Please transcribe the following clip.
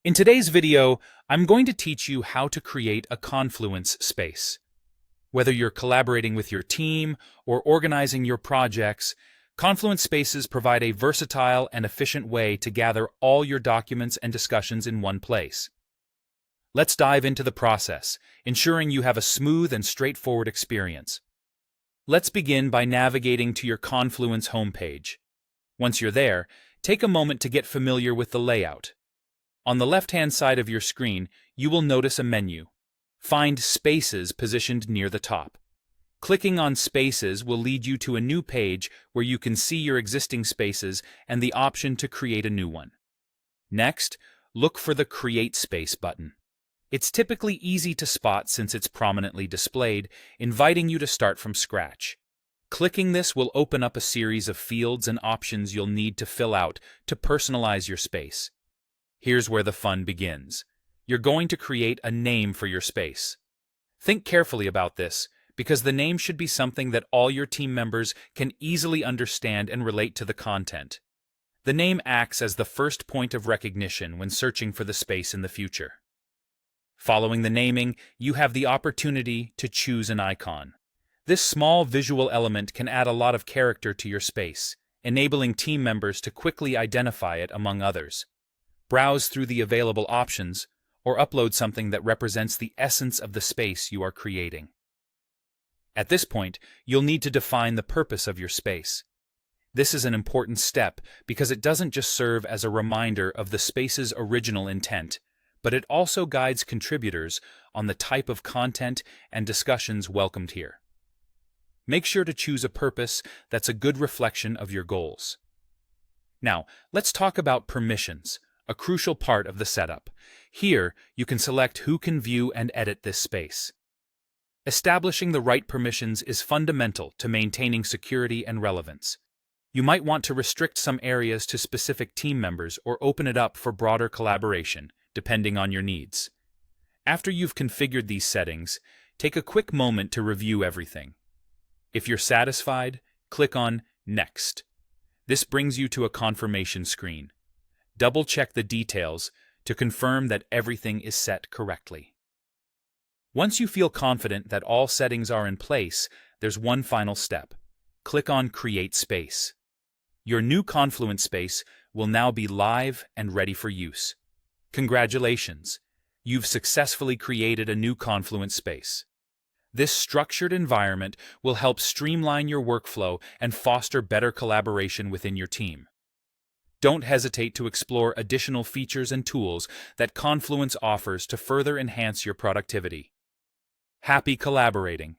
In today's video, I'm going to teach you how to create a Confluence space. Whether you're collaborating with your team or organizing your projects, Confluence spaces provide a versatile and efficient way to gather all your documents and discussions in one place. Let's dive into the process, ensuring you have a smooth and straightforward experience. Let's begin by navigating to your Confluence homepage. Once you're there, take a moment to get familiar with the layout. On the left-hand side of your screen, you will notice a menu. Find Spaces positioned near the top. Clicking on Spaces will lead you to a new page where you can see your existing spaces and the option to create a new one. Next, look for the Create Space button. It's typically easy to spot since it's prominently displayed, inviting you to start from scratch. Clicking this will open up a series of fields and options you'll need to fill out to personalize your space. Here's where the fun begins. You're going to create a name for your space. Think carefully about this, because the name should be something that all your team members can easily understand and relate to the content. The name acts as the first point of recognition when searching for the space in the future. Following the naming, you have the opportunity to choose an icon. This small visual element can add a lot of character to your space, enabling team members to quickly identify it among others. Browse through the available options, or upload something that represents the essence of the space you are creating. At this point, you'll need to define the purpose of your space. This is an important step because it doesn't just serve as a reminder of the space's original intent, but it also guides contributors on the type of content and discussions welcomed here. Make sure to choose a purpose that's a good reflection of your goals. Now, let's talk about permissions, a crucial part of the setup. Here, you can select who can view and edit this space. Establishing the right permissions is fundamental to maintaining security and relevance. You might want to restrict some areas to specific team members or open it up for broader collaboration, depending on your needs. After you've configured these settings, take a quick moment to review everything. If you're satisfied, click on Next. This brings you to a confirmation screen. Double-check the details to confirm that everything is set correctly. Once you feel confident that all settings are in place, there's one final step. Click on Create Space. Your new Confluence space will now be live and ready for use. Congratulations! You've successfully created a new Confluence space. This structured environment will help streamline your workflow and foster better collaboration within your team. Don't hesitate to explore additional features and tools that Confluence offers to further enhance your productivity. Happy collaborating!